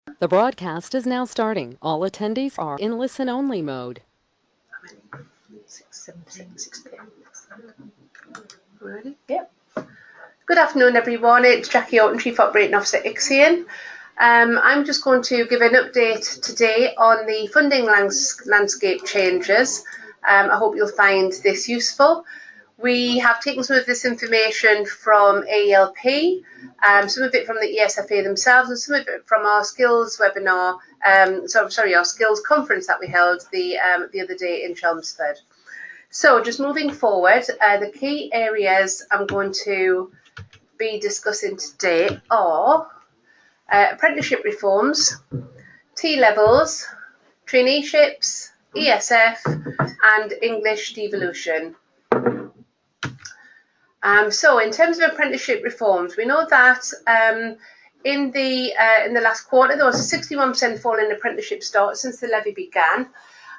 The broadcast is now starting. All attendees are in listen-only mode. 6 p.m. Ready? Yep. Good afternoon, everyone. It's Jacqui, Oughton, Chief Operating Officer, Ixion. I'm just going to give an update today on the funding landscape changes. I hope you'll find this useful. We have taken some of this information from AELP, some of it from the ESFA themselves, and some of it from our skills webinar, our skills conference that we held the other day in Chelmsford. So just moving forward, the key areas I'm going to be discussing today are apprenticeship reforms, T-levels, traineeships, ESF, and English devolution. So in terms of apprenticeship reforms, we know that in the last quarter there was a 61% fall in apprenticeship starts since the levy began.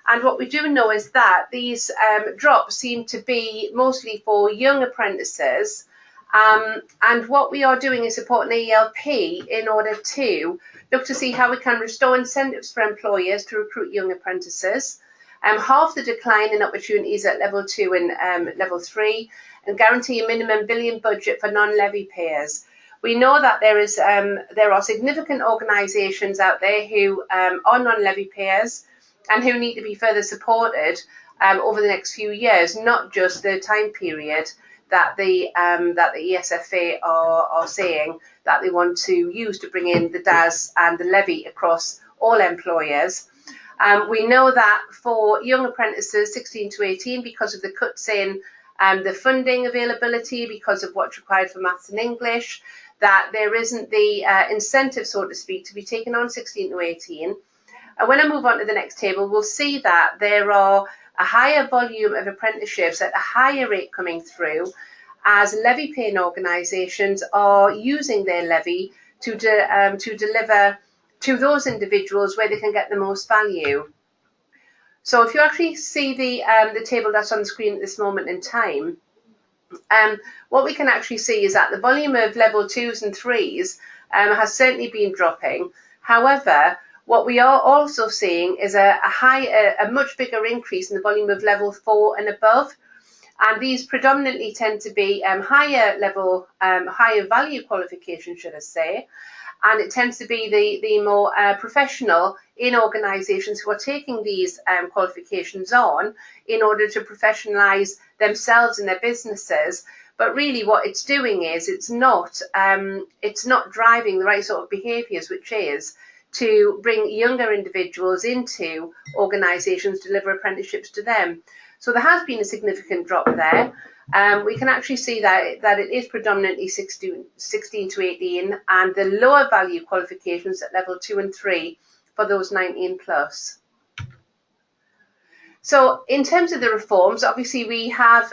And what we do know is that these drops seem to be mostly for young apprentices. And what we are doing is supporting AELP in order to look to see how we can restore incentives for employers to recruit young apprentices, half the decline in opportunities at level 2 and level 3, and guarantee a minimum billion budget for non-levy payers. We know that there are significant organisations out there who are non-levy payers and who need to be further supported over the next few years, not just the time period that the ESFA are saying that they want to use to bring in the DAS and the levy across all employers. We know that for young apprentices 16 to 18, because of the cuts in the funding availability, because of what's required for maths and English, that there isn't the incentive, so to speak, to be taken on 16 to 18. When I move on to the next table, we'll see that there are a higher volume of apprenticeships at a higher rate coming through as levy paying organisations are using their levy to deliver to those individuals where they can get the most value. So if you actually see the table that's on the screen at this moment in time, what we can actually see is that the volume of level 2s and 3s has certainly been dropping. However, what we are also seeing is a much bigger increase in the volume of level 4 and above. And these predominantly tend to be higher level, higher value qualifications, should I say. And it tends to be the more professional in organisations who are taking these qualifications on in order to professionalise themselves and their businesses. But really what it's doing is it's not driving the right sort of behaviours, which is to bring younger individuals into organisations to deliver apprenticeships to them. So there has been a significant drop there. We can actually see that it is predominantly 16 to 18 and the lower value qualifications at level 2 and 3 for those 19 plus. So in terms of the reforms, obviously we have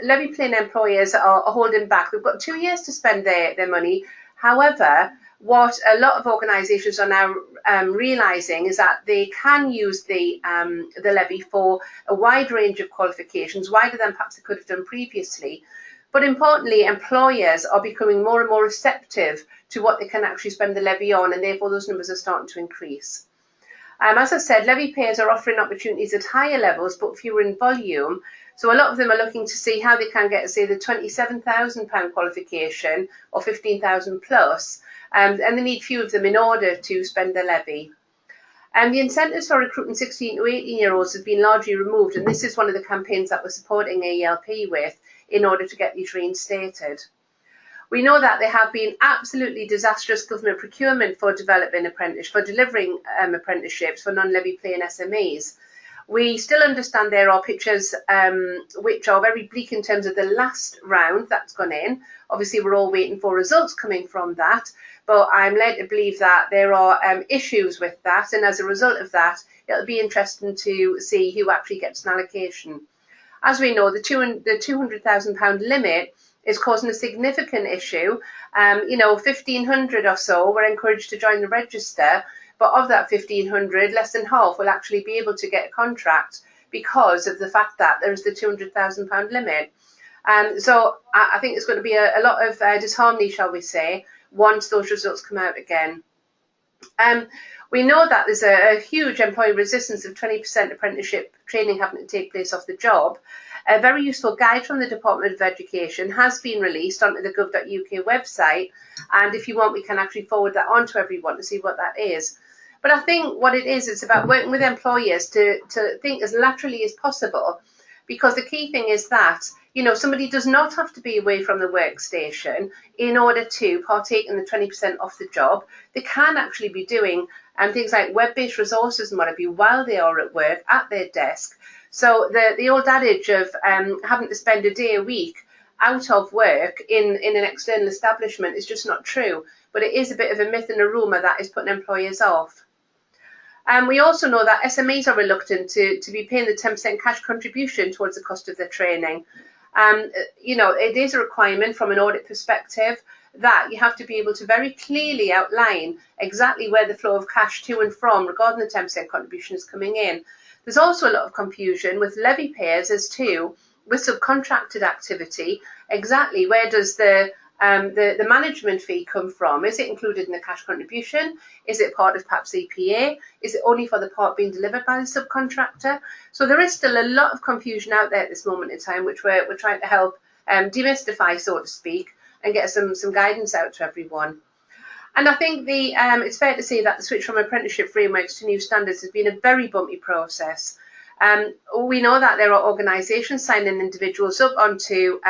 levy paying employers are holding back. They've got 2 years to spend their money. However, what a lot of organisations are now realising is that they can use the levy for a wide range of qualifications, wider than perhaps they could have done previously. But importantly, employers are becoming more and more receptive to what they can actually spend the levy on, and therefore those numbers are starting to increase. As I said, levy payers are offering opportunities at higher levels, but fewer in volume. So a lot of them are looking to see how they can get, say, the £27,000 qualification or 15,000 plus. And they need few of them in order to spend their levy. The incentives for recruiting 16 to 18-year-olds have been largely removed, and this is one of the campaigns that we're supporting AELP with in order to get these reinstated. We know that there have been absolutely disastrous government procurement for delivering apprenticeships for non-levy paying SMEs. We still understand there are pictures which are very bleak in terms of the last round that's gone in. Obviously, we're all waiting for results coming from that, but I'm led to believe that there are issues with that, and as a result of that, it'll be interesting to see who actually gets an allocation. As we know, the £200,000 limit is causing a significant issue. 1,500 or so were encouraged to join the register, but of that 1,500, less than half will actually be able to get a contract because of the fact that there is the £200,000 limit. So I think there's going to be a lot of disharmony, shall we say, once those results come out again. We know that there's a huge employee resistance of 20% apprenticeship training having to take place off the job. A very useful guide from the Department of Education has been released onto the gov.uk website, and if you want, we can actually forward that on to everyone to see what that is. But I think what it is, it's about working with employers to think as laterally as possible, because the key thing is that, you know, somebody does not have to be away from the workstation in order to partake in the 20% off the job. They can actually be doing things like web-based resources and what have you while they are at work at their desk. So the old adage of having to spend a day a week out of work in an external establishment is just not true. But it is a bit of a myth and a rumour that is putting employers off. We also know that SMEs are reluctant to be paying the 10% cash contribution towards the cost of their training. You know, it is a requirement from an audit perspective that you have to be able to very clearly outline exactly where the flow of cash to and from regarding the 10% contribution is coming in. There's also a lot of confusion with levy payers as to, with subcontracted activity, exactly where does the management fee come from? Is it included in the cash contribution? Is it part of perhaps EPA? Is it only for the part being delivered by the subcontractor? So there is still a lot of confusion out there at this moment in time, which we're trying to help demystify, so to speak, and get some guidance out to everyone. And I think it's fair to say that the switch from apprenticeship frameworks to new standards has been a very bumpy process. We know that there are organisations signing individuals up onto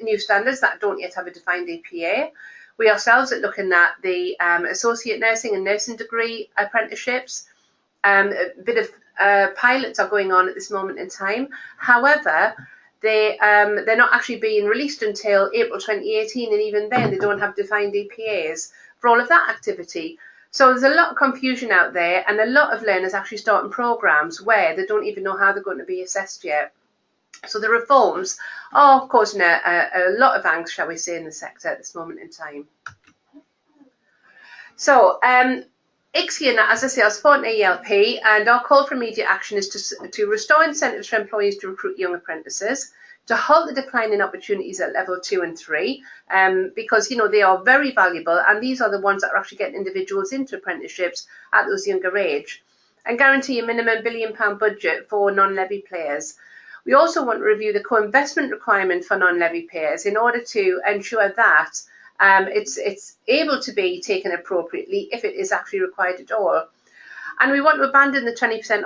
new standards that don't yet have a defined APA. We ourselves are looking at the associate nursing and nursing degree apprenticeships. A bit of pilots are going on at this moment in time. However, they're not actually being released until April 2018, and even then they don't have defined APAs for all of that activity. So there's a lot of confusion out there, and a lot of learners actually starting programs where they don't even know how they're going to be assessed yet. So the reforms are causing a lot of angst, shall we say, in the sector at this moment in time. So Ixion, as I say, are supporting ELP, and our call for immediate action is to restore incentives for employees to recruit young apprentices, to halt the decline in opportunities at level 2 and 3, because, you know, they are very valuable, and these are the ones that are actually getting individuals into apprenticeships at those younger age, and guarantee a minimum £1 billion budget for non-levy players. We also want to review the co-investment requirement for non-levy players in order to ensure that it's able to be taken appropriately if it is actually required at all. And we want to abandon the 20%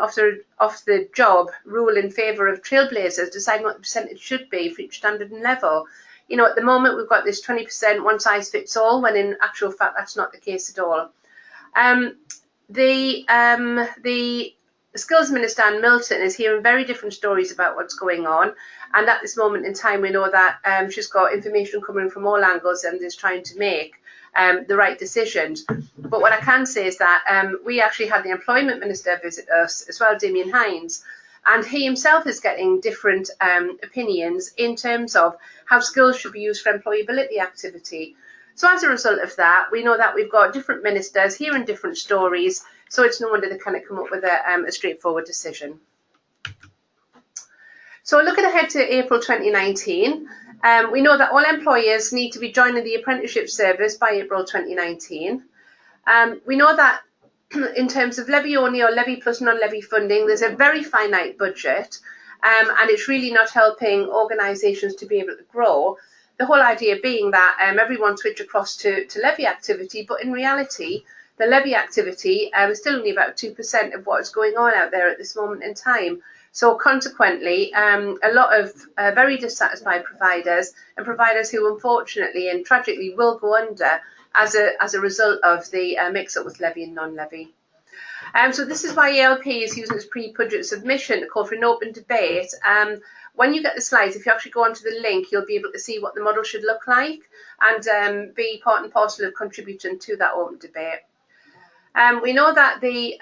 off the job rule in favour of trailblazers, deciding what the percentage should be for each standard and level. You know, at the moment we've got this 20% one size fits all, when in actual fact that's not the case at all. The Skills Minister, Anne Milton, is hearing very different stories about what's going on, and at this moment in time we know that she's got information coming from all angles and is trying to make the right decisions. But what I can say is that we actually had the Employment Minister visit us as well, Damien Hines, and he himself is getting different opinions in terms of how skills should be used for employability activity. So as a result of that, we know that we've got different ministers hearing different stories, so it's no wonder they kind of come up with a straightforward decision. So looking ahead to April 2019, we know that all employers need to be joining the apprenticeship service by April 2019. We know that in terms of levy only or levy plus non-levy funding, there's a very finite budget, and it's really not helping organisations to be able to grow. The whole idea being that everyone switch across to levy activity, but in reality, the levy activity is still only about 2% of what is going on out there at this moment in time. So consequently, a lot of very dissatisfied providers, and providers who unfortunately and tragically will go under as a result of the mix-up with levy and non-levy. So this is why ELP is using its pre-budget submission to call for an open debate. When you get the slides, if you actually go onto the link, you'll be able to see what the model should look like and be part and parcel of contributing to that open debate. We know that the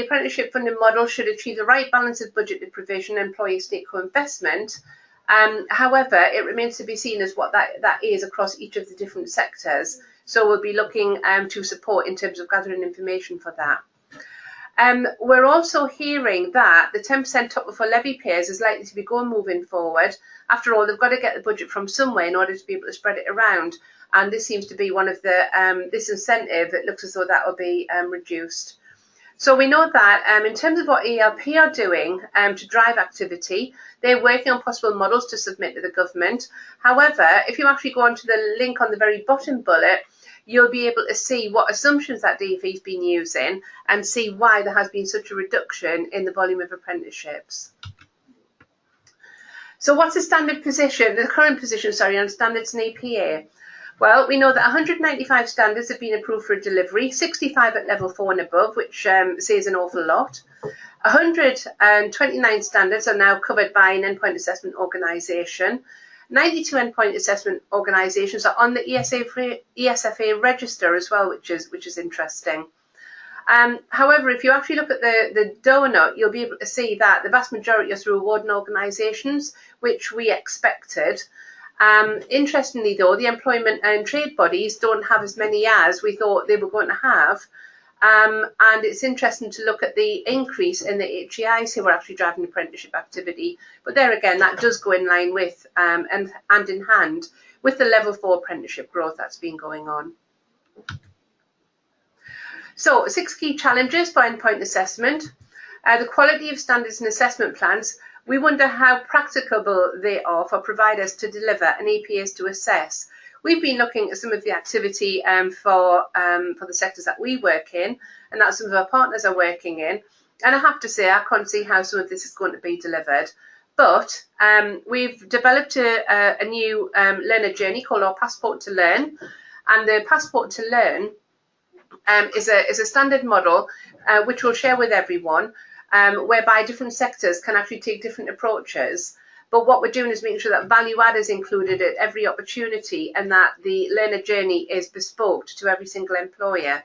apprenticeship funding model should achieve the right balance of budgeted provision and employee state co-investment. However, it remains to be seen as what that is across each of the different sectors. So we'll be looking to support in terms of gathering information for that. We're also hearing that the 10% top for levy payers is likely to be moving forward. After all, they've got to get the budget from somewhere in order to be able to spread it around. and this seems to be one of the this incentive. It looks as though that will be reduced. So we know that in terms of what ELP are doing to drive activity, they're working on possible models to submit to the government. However, if you actually go onto the link on the very bottom bullet, you'll be able to see what assumptions that DfE has been using and see why there has been such a reduction in the volume of apprenticeships. So what's the standard position, the current position, sorry, on standards and APA? Well, we know that 195 standards have been approved for delivery, 65 at level 4 and above, which says an awful lot. 129 standards are now covered by an endpoint assessment organisation. 92 endpoint assessment organisations are on the ESFA register as well, which is interesting. However, if you actually look at the donut, you'll be able to see that the vast majority are through awarding organisations, which we expected. Interestingly, though, the employment and trade bodies don't have as many as we thought they were going to have. And it's interesting to look at the increase in the HEIs who are actually driving apprenticeship activity. But there again, that does go in line with and hand in hand with the level 4 apprenticeship growth that's been going on. So 6 key challenges for endpoint assessment. The quality of standards and assessment plans. We wonder how practicable they are for providers to deliver and APAs to assess. We've been looking at some of the activity for the sectors that we work in and that some of our partners are working in. And I have to say, I can't see how some of this is going to be delivered. But we've developed a new learner journey called our Passport to Learn. And the Passport to Learn is a standard model which we'll share with everyone, whereby different sectors can actually take different approaches. But what we're doing is making sure that value add is included at every opportunity and that the learner journey is bespoke to every single employer.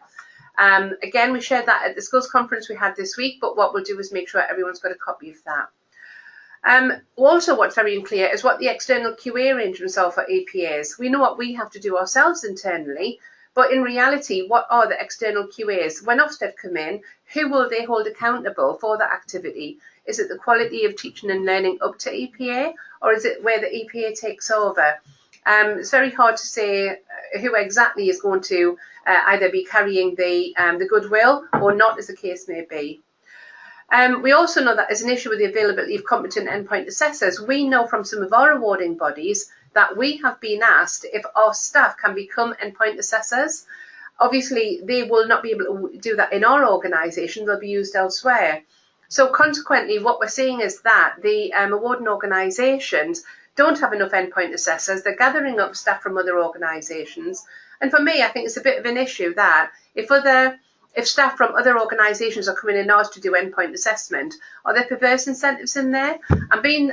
Again, we shared that at the skills conference we had this week, but what we'll do is make sure everyone's got a copy of that. Also, what's very unclear is what the external QA arrangements are for APAs. We know what we have to do ourselves internally, but in reality, what are the external QAs? When Ofsted come in, who will they hold accountable for that activity? Is it the quality of teaching and learning up to EPA, or is it where the EPA takes over? It's very hard to say who exactly is going to either be carrying the goodwill or not, as the case may be. We also know that there's an issue with the availability of competent endpoint assessors. We know from some of our awarding bodies that we have been asked if our staff can become endpoint assessors. Obviously, they will not be able to do that in our organisation, they'll be used elsewhere. So consequently, what we're seeing is that the awarding organisations don't have enough endpoint assessors. They're gathering up staff from other organisations. And for me, I think it's a bit of an issue that if staff from other organisations are coming in ours to do endpoint assessment, are there perverse incentives in there? I'm being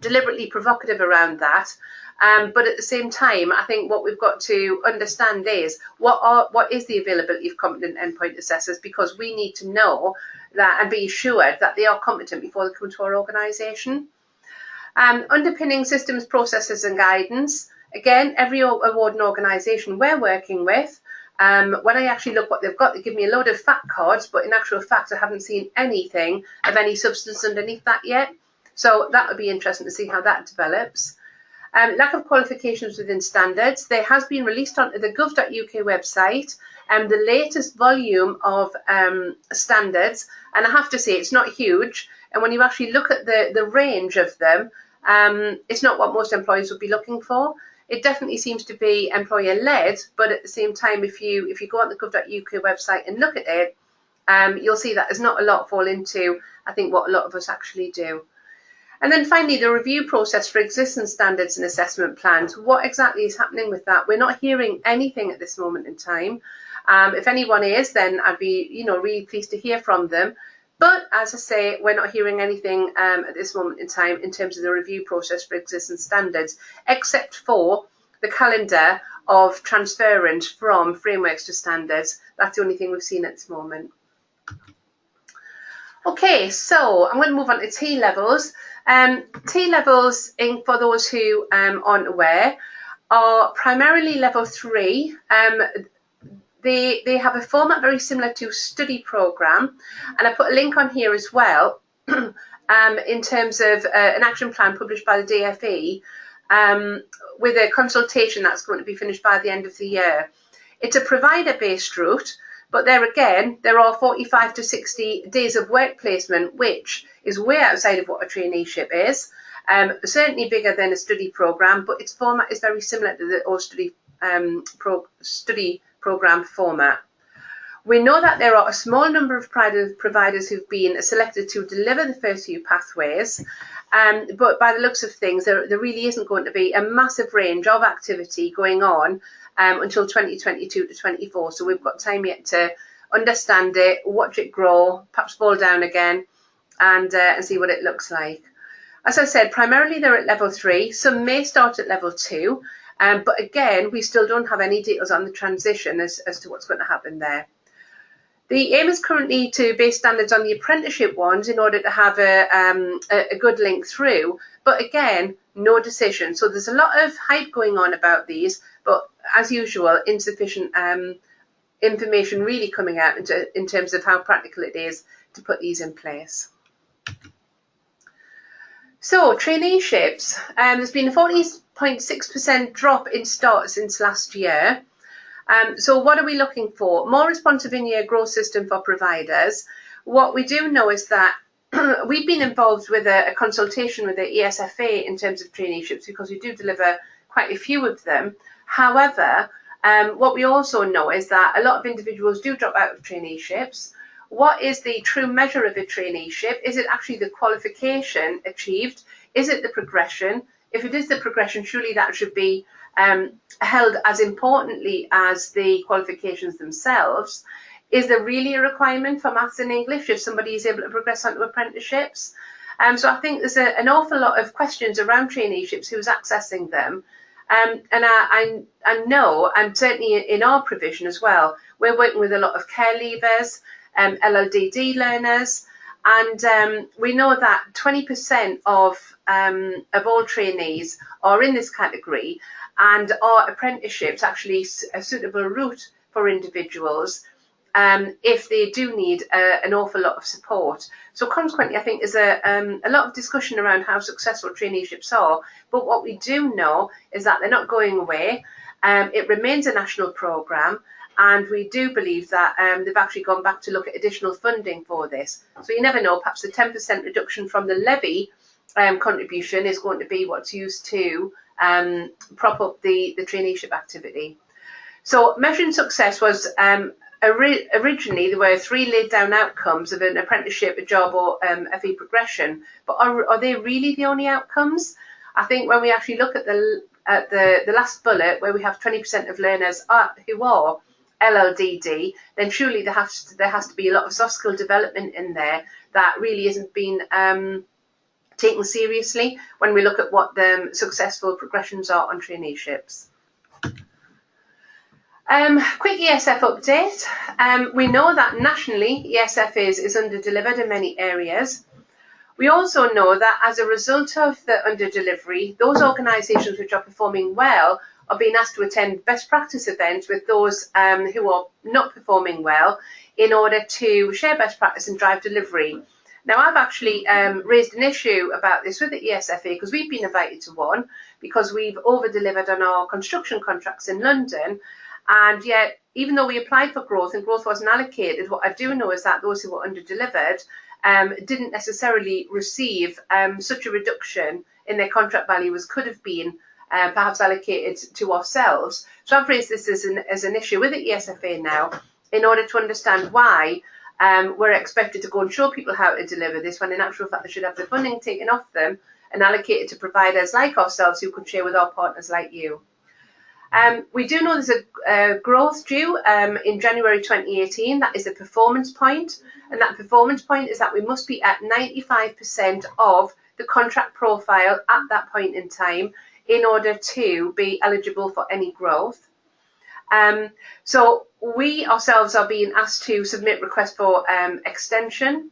deliberately provocative around that. But at the same time, I think what we've got to understand is what is the availability of competent endpoint assessors, because we need to know that and be assured that they are competent before they come to our organisation. Underpinning systems, processes and guidance. Again, every awarding organisation we're working with, when I actually look what they've got, they give me a load of fact cards, but in actual fact, I haven't seen anything of any substance underneath that yet. So that would be interesting to see how that develops. Lack of qualifications within standards. There has been released onto the gov.uk website the latest volume of standards, and I have to say it's not huge. And when you actually look at the range of them, it's not what most employers would be looking for. It definitely seems to be employer-led, but at the same time, if you go on the gov.uk website and look at it, you'll see that there's not a lot fall into, I think, what a lot of us actually do. And then finally, the review process for existing standards and assessment plans. What exactly is happening with that? We're not hearing anything at this moment in time. If anyone is, then I'd be really pleased to hear from them. But as I say, we're not hearing anything at this moment in time in terms of the review process for existing standards, except for the calendar of transference from frameworks to standards. That's the only thing we've seen at this moment. Okay, so I'm going to move on to T levels. T levels, for those who aren't aware, are primarily level 3. They have a format very similar to study programme, and I put a link on here as well in terms of an action plan published by the DfE. with a consultation that's going to be finished by the end of the year. It's a provider-based route, but there again, there are 45 to 60 days of work placement, which is way outside of what a traineeship is. Certainly bigger than a study programme, but its format is very similar to the study programme format. We know that there are a small number of providers who've been selected to deliver the first few pathways, but by the looks of things, there really isn't going to be a massive range of activity going on until 2022 to 24. So we've got time yet to understand it, watch it grow, perhaps fall down again, and see what it looks like. As I said, primarily they're at level 3. Some may start at level 2, but again, we still don't have any details on the transition as to what's going to happen there. The aim is currently to base standards on the apprenticeship ones in order to have a good link through, but again, no decision. So there's a lot of hype going on about these, but as usual, insufficient information really coming out in terms of how practical it is to put these in place. So traineeships, there's been a 40.6% drop in starts since last year. So what are we looking for? More responsive in-year growth system for providers. What we do know is that we've been involved with a consultation with the ESFA in terms of traineeships because we do deliver quite a few of them. However, what we also know is that a lot of individuals do drop out of traineeships. What is the true measure of a traineeship? Is it actually the qualification achieved? Is it the progression? If it is the progression, surely that should be held as importantly as the qualifications themselves. Is there really a requirement for maths and English if somebody is able to progress onto apprenticeships? So I think there's an awful lot of questions around traineeships, who's accessing them. And I know, and certainly in our provision as well, we're working with a lot of care leavers, LLDD learners, and we know that 20% of all trainees are in this category, and our apprenticeships actually a suitable route for individuals if they do need an awful lot of support. So consequently, I think there's a lot of discussion around how successful traineeships are, but what we do know is that they're not going away. It remains a national programme, and we do believe that they've actually gone back to look at additional funding for this. So you never know, perhaps the 10% reduction from the levy contribution is going to be what's used to prop up the traineeship activity. So measuring success was originally there were 3 laid down outcomes of an apprenticeship, a job, or FE progression. But are they really the only outcomes? I think when we actually look at the last bullet, where we have 20% of learners who are LLDD, then surely there has to be a lot of soft skill development in there that really isn't being taken seriously when we look at what the successful progressions are on traineeships. Quick ESF update. We know that nationally ESF is under-delivered in many areas. We also know that as a result of the under-delivery, those organisations which are performing well are being asked to attend best practice events with those who are not performing well in order to share best practice and drive delivery. Now, I've actually raised an issue about this with the ESFA because we've been invited to one because we've over-delivered on our construction contracts in London, and yet even though we applied for growth and growth wasn't allocated, what I do know is that those who were under-delivered didn't necessarily receive such a reduction in their contract value as could have been perhaps allocated to ourselves. So I've raised this as an issue with the ESFA now in order to understand why we're expected to go and show people how to deliver this when in actual fact they should have the funding taken off them and allocated to providers like ourselves who could share with our partners like you. We do know there's a growth due in January 2018. That is a performance point, and that performance point is that we must be at 95% of the contract profile at that point in time in order to be eligible for any growth. So we ourselves are being asked to submit requests for extension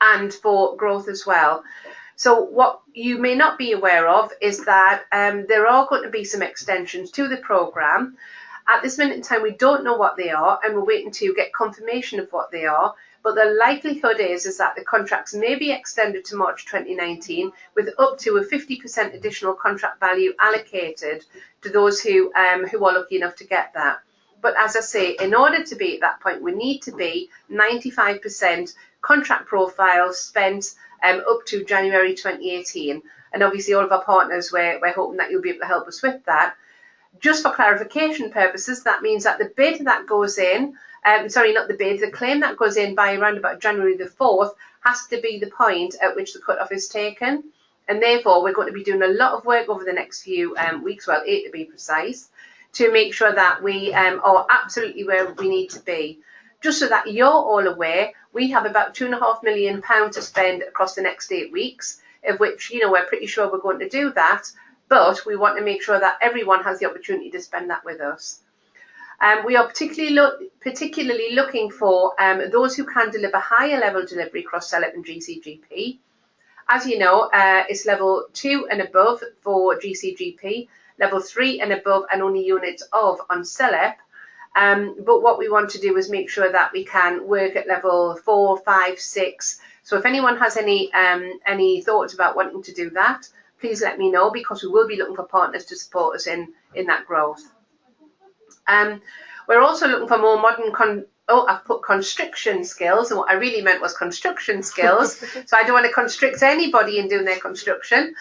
and for growth as well. So what you may not be aware of is that there are going to be some extensions to the programme. At this minute in time, we don't know what they are, and we're waiting to get confirmation of what they are. but the likelihood is that the contracts may be extended to March 2019 with up to a 50% additional contract value allocated to those who are lucky enough to get that. But as I say, in order to be at that point, we need to be 95% contract profile spent up to January 2018. And obviously all of our partners, we're hoping that you'll be able to help us with that. Just for clarification purposes, that means that the bid that goes in, the claim that goes in by around about January the 4th has to be the point at which the cut-off is taken. And therefore, we're going to be doing a lot of work over the next few weeks, well, 8 to be precise, to make sure that we are absolutely where we need to be. Just so that you're all aware, we have about £2.5 million to spend across the next 8 weeks, of which, we're pretty sure we're going to do that, but we want to make sure that everyone has the opportunity to spend that with us. We are particularly looking for those who can deliver higher level delivery across CELEP and GCGP. As you know, it's level 2 and above for GCGP, level 3 and above and only units of on CELEP. But what we want to do is make sure that we can work at level 4, 5, 6. So if anyone has any thoughts about wanting to do that, please let me know, because we will be looking for partners to support us in that growth. We're also looking for more modern I've put constriction skills, and what I really meant was construction skills. So I don't want to constrict anybody in doing their construction.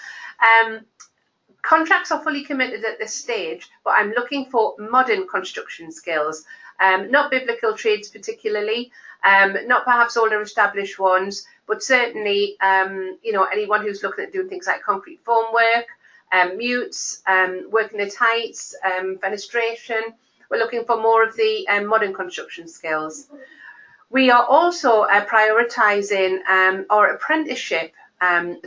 Contracts are fully committed at this stage, but I'm looking for modern construction skills, not biblical trades particularly, not perhaps older established ones, but certainly, anyone who's looking at doing things like concrete formwork, mutes, working at heights, fenestration. We're looking for more of the modern construction skills. We are also prioritising our apprenticeship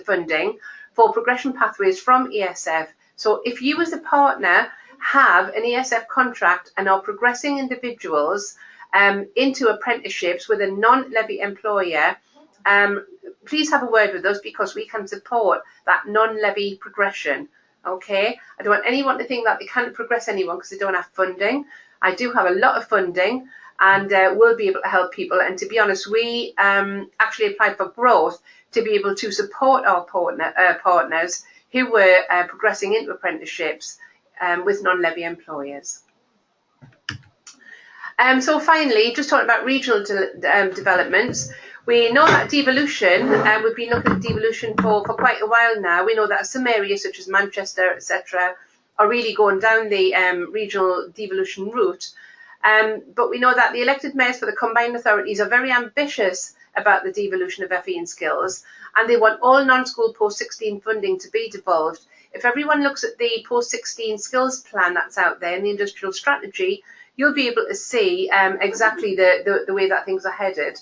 funding for progression pathways from ESF. So if you as a partner have an ESF contract and are progressing individuals into apprenticeships with a non-levy employer, please have a word with us, because we can support that non-levy progression. Okay, I don't want anyone to think that they can't progress anyone because they don't have funding. I do have a lot of funding, and we'll be able to help people. And to be honest, we actually applied for growth to be able to support our partners who were progressing into apprenticeships with non-levy employers. So finally, just talking about regional developments, we know that devolution, we've been looking at devolution for quite a while now. We know that some areas such as Manchester, etc., are really going down the regional devolution route. But we know that the elected mayors for the combined authorities are very ambitious about the devolution of FE and skills, and they want all non-school post-16 funding to be devolved. If everyone looks at the post-16 skills plan that's out there in the industrial strategy, you'll be able to see exactly the way that things are headed.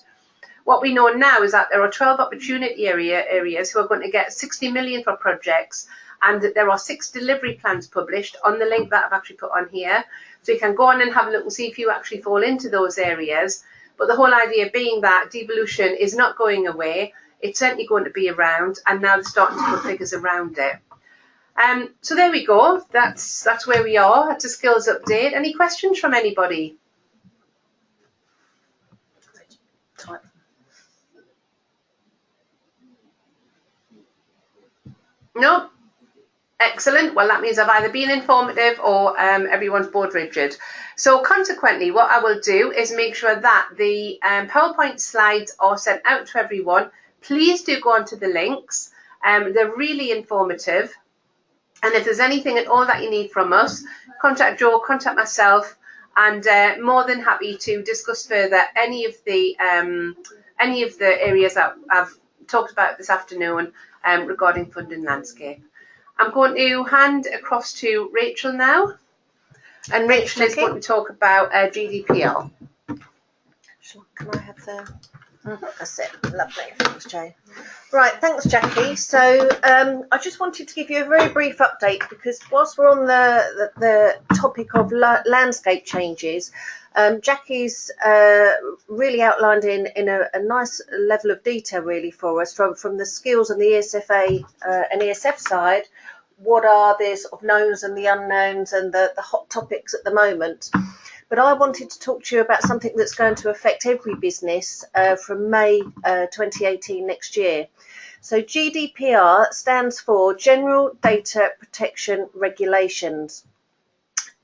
What we know now is that there are 12 opportunity areas who are going to get 60 million for projects, and that there are 6 delivery plans published on the link that I've actually put on here. So you can go on and have a look and see if you actually fall into those areas. But the whole idea being that devolution is not going away, it's certainly going to be around, and now they're starting to put figures around it. So there we go, that's where we are. That's a skills update. Any questions from anybody? No? Excellent. Well, that means I've either been informative or everyone's bored rigid. So consequently, what I will do is make sure that the PowerPoint slides are sent out to everyone. Please do go onto the links. They're really informative. And if there's anything at all that you need from us, contact Joe, contact myself, and more than happy to discuss further any of the areas that I've talked about this afternoon regarding funding landscape. I'm going to hand across to Rachel now, and Rachel is going to talk about GDPR. Sure. Can I have the... That's it. Lovely. Thanks, Jay. Right, thanks, Jacqui. So I just wanted to give you a very brief update, because whilst we're on the topic of landscape changes, Jacqui's really outlined in a nice level of detail really for us from the skills and the ESFA and ESF side. What are the sort of knowns and the unknowns and the hot topics at the moment? but I wanted to talk to you about something that's going to affect every business from May 2018 next year. So GDPR stands for General Data Protection Regulations.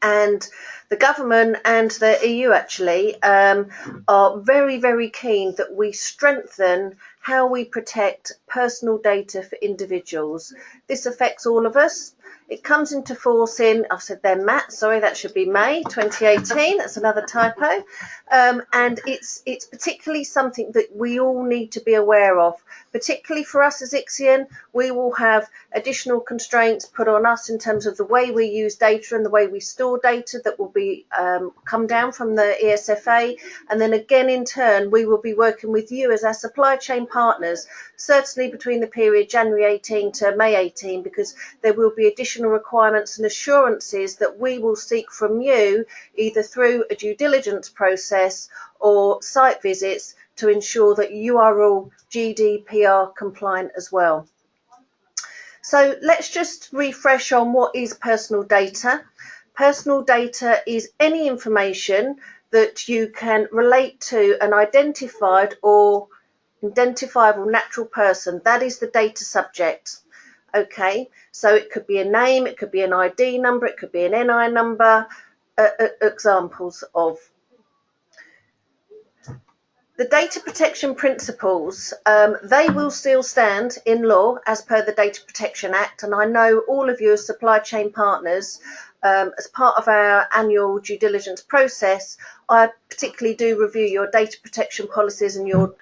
And the government and the EU actually are very, very keen that we strengthen how we protect personal data for individuals. This affects all of us. It comes into force in, I've said there, Matt, sorry, that should be May 2018. That's another typo. And it's particularly something that we all need to be aware of. Particularly for us as Ixion, we will have additional constraints put on us in terms of the way we use data and the way we store data that will be come down from the ESFA. And then again, in turn, we will be working with you as our supply chain partners, certainly between the period January 18 to May 18, because there will be additional requirements and assurances that we will seek from you, either through a due diligence process or site visits, to ensure that you are all GDPR compliant as well. So let's just refresh on what is personal data. Personal data is any information that you can relate to an identified or identifiable natural person. That is the data subject. Okay, so it could be a name, it could be an ID number, it could be an NI number, examples of. The data protection principles, they will still stand in law as per the Data Protection Act, and I know all of you as supply chain partners, as part of our annual due diligence process, I particularly do review your data protection policies and your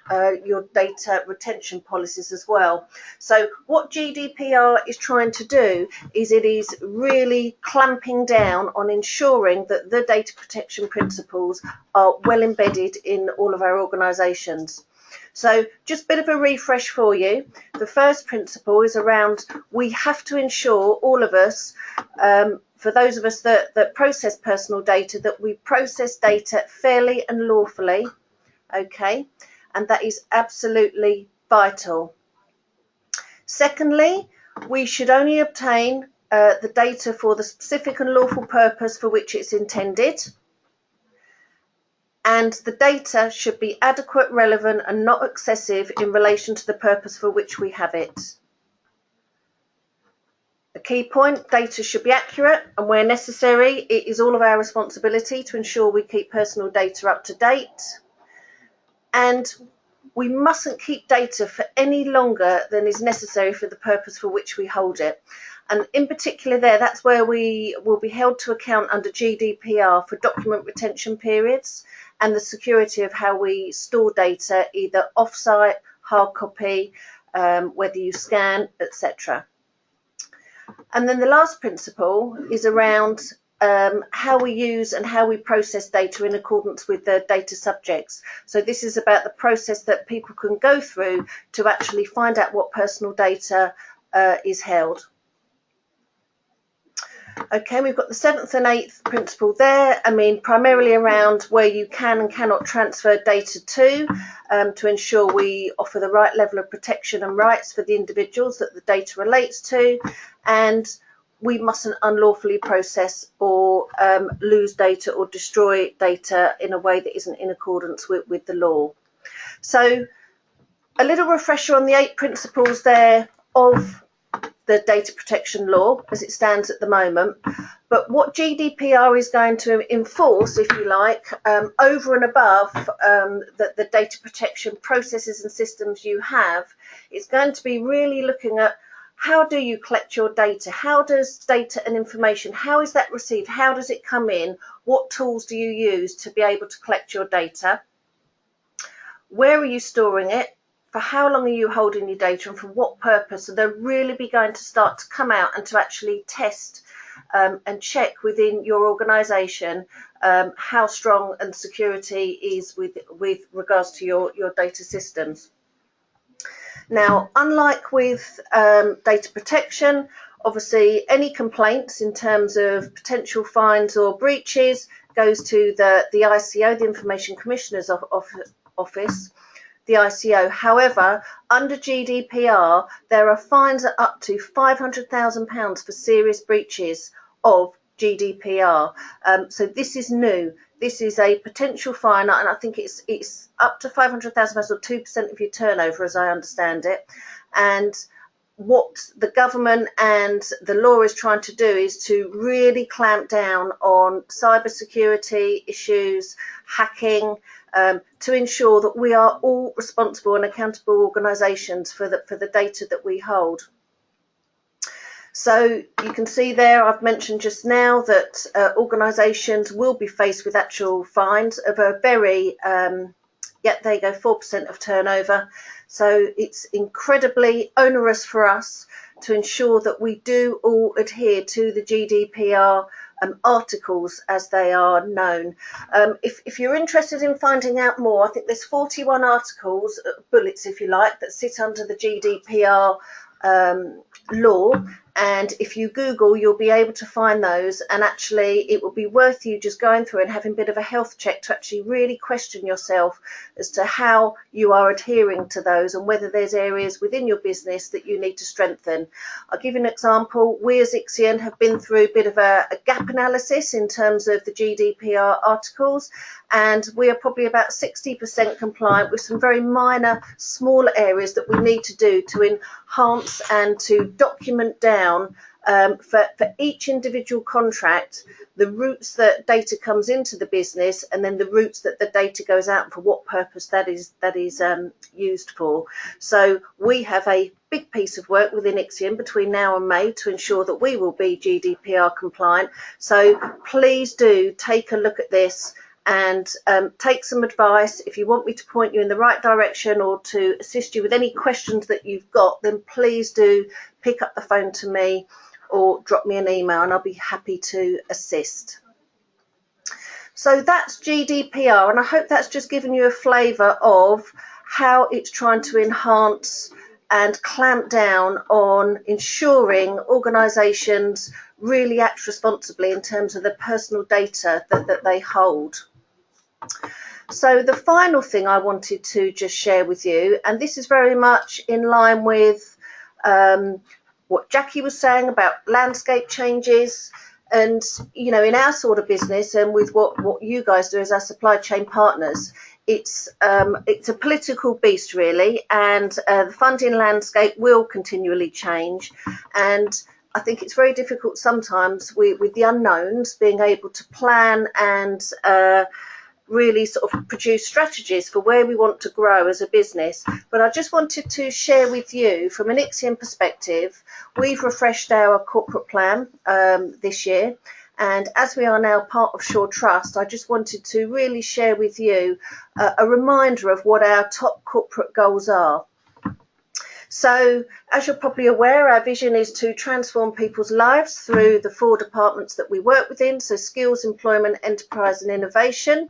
data retention policies as well. So what GDPR is trying to do is it is really clamping down on ensuring that the data protection principles are well embedded in all of our organisations. So just a bit of a refresh for you. The first principle is around we have to ensure, all of us, for those of us that process personal data, that we process data fairly and lawfully, okay? And that is absolutely vital. Secondly, we should only obtain the data for the specific and lawful purpose for which it's intended. And the data should be adequate, relevant, and not excessive in relation to the purpose for which we have it. A key point, data should be accurate, and where necessary, it is all of our responsibility to ensure we keep personal data up to date. And we mustn't keep data for any longer than is necessary for the purpose for which we hold it. And in particular that's where we will be held to account under GDPR for document retention periods and the security of how we store data, either off-site, hard copy, whether you scan, etc. And then the last principle is around how we use and how we process data in accordance with the data subjects. So this is about the process that people can go through to actually find out what personal data is held. Okay, we've got the 7th and 8th principle there. I mean, primarily around where you can and cannot transfer data to ensure we offer the right level of protection and rights for the individuals that the data relates to, and we mustn't unlawfully process or lose data or destroy data in a way that isn't in accordance with the law. So a little refresher on the 8 principles there of the data protection law as it stands at the moment, but what GDPR is going to enforce, if you like, over and above the data protection processes and systems you have, is going to be really looking at how do you collect your data, how does data and information, how is that received, how does it come in, what tools do you use to be able to collect your data, where are you storing it, for how long are you holding your data and for what purpose? So they'll really be going to start to come out and to actually test and check within your organisation how strong and security is with regards to your data systems. Now, unlike with data protection, obviously any complaints in terms of potential fines or breaches goes to the ICO, the Information Commissioner's Office. The ICO. However, under GDPR, there are fines up to £500,000 for serious breaches of GDPR. So this is new. This is a potential fine, and I think it's up to £500,000 or 2% of your turnover, as I understand it. And what the government and the law is trying to do is to really clamp down on cybersecurity issues, hacking, to ensure that we are all responsible and accountable organisations for the data that we hold. So you can see there, I've mentioned just now that organisations will be faced with actual fines of a very, there you go, 4% of turnover. So it's incredibly onerous for us to ensure that we do all adhere to the GDPR articles as they are known. If you're interested in finding out more, I think there's 41 articles, bullets if you like, that sit under the GDPR law, and if you Google you'll be able to find those, and actually it will be worth you just going through and having a bit of a health check to actually really question yourself as to how you are adhering to those and whether there's areas within your business that you need to strengthen. I'll give you an example. We as Ixion have been through a bit of a gap analysis in terms of the GDPR articles, and we are probably about 60% compliant with some very minor small areas that we need to do to enhance and to document down for each individual contract the routes that data comes into the business, and then the routes that the data goes out and for what purpose that is used for. So we have a big piece of work within Ixion between now and May to ensure that we will be GDPR compliant. So please do take a look at this and take some advice. If you want me to point you in the right direction or to assist you with any questions that you've got, then please do pick up the phone to me or drop me an email, and I'll be happy to assist. So that's GDPR, and I hope that's just given you a flavour of how it's trying to enhance and clamp down on ensuring organisations really act responsibly in terms of the personal data that they hold. So the final thing I wanted to just share with you, and this is very much in line with what Jacqui was saying about landscape changes, and you know, in our sort of business and with what you guys do as our supply chain partners, it's a political beast really, and the funding landscape will continually change, and I think it's very difficult sometimes with the unknowns being able to plan and really sort of produce strategies for where we want to grow as a business. But I just wanted to share with you from an Ixion perspective, we've refreshed our corporate plan this year, and as we are now part of Shore Trust, I just wanted to really share with you a reminder of what our top corporate goals are. So, as you're probably aware, our vision is to transform people's lives through the 4 departments that we work within, so skills, employment, enterprise and innovation.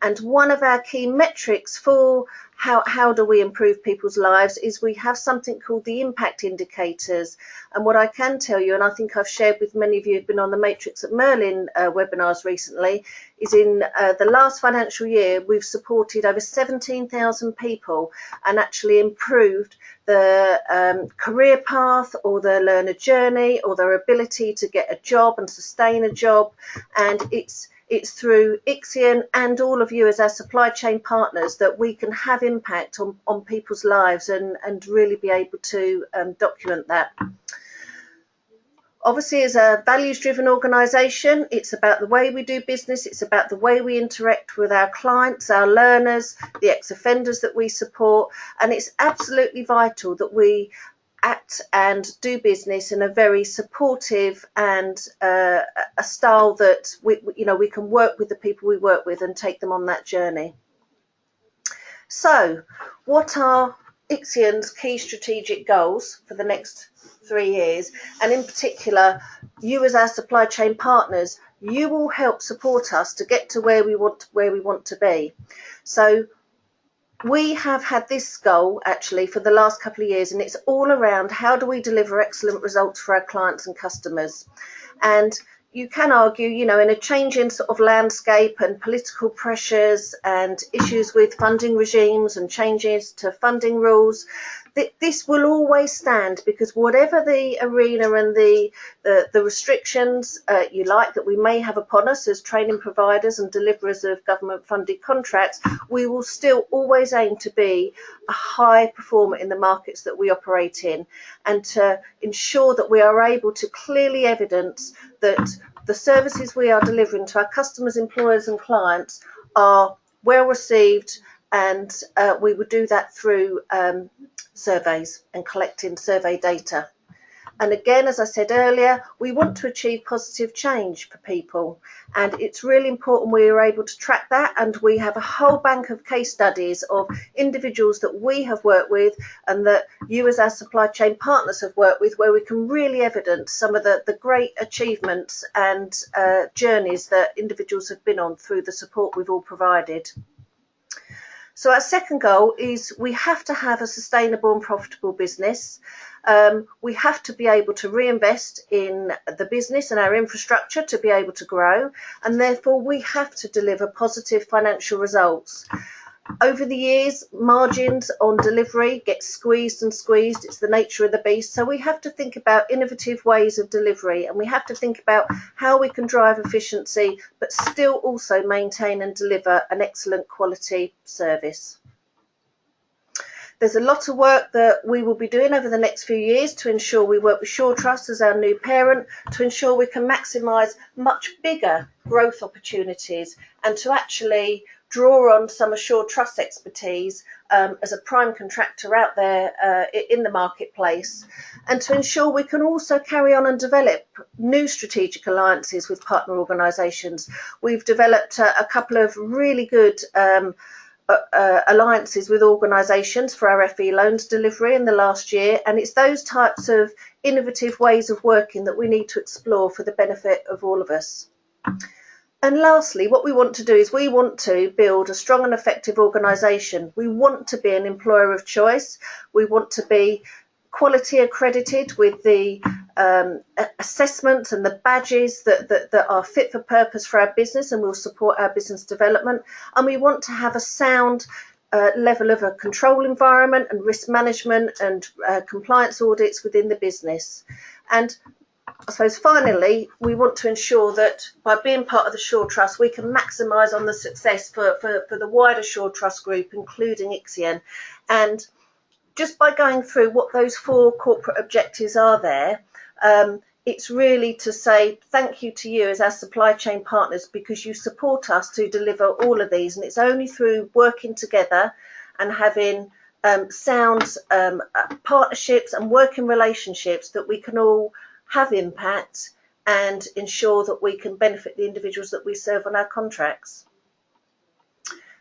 And one of our key metrics for how do we improve people's lives is we have something called the impact indicators. And what I can tell you, and I think I've shared with many of you who've been on the Matrix at Merlin webinars recently, is in the last financial year we've supported over 17,000 people and actually improved the career path or their learner journey or their ability to get a job and sustain a job. And it's through Ixion and all of you as our supply chain partners that we can have impact on people's lives and really be able to document that. Obviously, as a values-driven organisation, it's about the way we do business, it's about the way we interact with our clients, our learners, the ex-offenders that we support, and it's absolutely vital that we act and do business in a very supportive and a style that we can work with the people we work with and take them on that journey. So, what are Ixion's key strategic goals for the next 3 years? And in particular, you as our supply chain partners, you will help support us to get to where we want to be. So we have had this goal actually for the last couple of years, and it's all around how do we deliver excellent results for our clients and customers. And you can argue, in a changing sort of landscape and political pressures and issues with funding regimes and changes to funding rules, this will always stand, because whatever the arena and the restrictions you like that we may have upon us as training providers and deliverers of government funded contracts, we will still always aim to be a high performer in the markets that we operate in, and to ensure that we are able to clearly evidence that the services we are delivering to our customers, employers and clients are well received, and we would do that through surveys and collecting survey data. And again, as I said earlier, we want to achieve positive change for people, and it's really important we are able to track that, and we have a whole bank of case studies of individuals that we have worked with and that you as our supply chain partners have worked with, where we can really evidence some of the great achievements and journeys that individuals have been on through the support we've all provided. So our second goal is we have to have a sustainable and profitable business. We have to be able to reinvest in the business and our infrastructure to be able to grow, and therefore we have to deliver positive financial results. Over the years, margins on delivery get squeezed and squeezed. It's the nature of the beast. So we have to think about innovative ways of delivery, and we have to think about how we can drive efficiency, but still also maintain and deliver an excellent quality service. There's a lot of work that we will be doing over the next few years to ensure we work with Sure Trust as our new parent, to ensure we can maximise much bigger growth opportunities, and to actually draw on some of Sure Trust expertise as a prime contractor out there in the marketplace, and to ensure we can also carry on and develop new strategic alliances with partner organisations. We've developed a couple of really good alliances with organisations for our FE loans delivery in the last year, and it's those types of innovative ways of working that we need to explore for the benefit of all of us. And lastly, what we want to do is we want to build a strong and effective organisation. We want to be an employer of choice. We want to be quality accredited with the assessments and the badges that are fit for purpose for our business and will support our business development. And we want to have a sound level of a control environment and risk management and compliance audits within the business. And I suppose finally, we want to ensure that by being part of the Sure Trust, we can maximise on the success for the wider Sure Trust group, including Ixion. And just by going through what those 4 corporate objectives are there, it's really to say thank you to you as our supply chain partners, because you support us to deliver all of these. And it's only through working together and having sound partnerships and working relationships that we can all have impact and ensure that we can benefit the individuals that we serve on our contracts.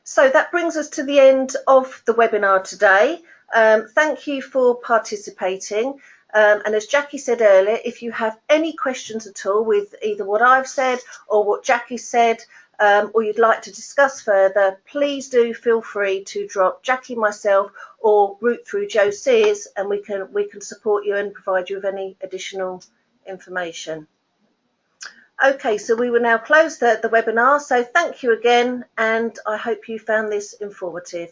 So that brings us to the end of the webinar today. Thank you for participating. And as Jacqui said earlier, if you have any questions at all with either what I've said or what Jacqui said, or you'd like to discuss further, please do feel free to drop Jacqui, myself, or route through Joe Sears, and we can support you and provide you with any additional information. Okay, so we will now close the webinar. So thank you again, and I hope you found this informative.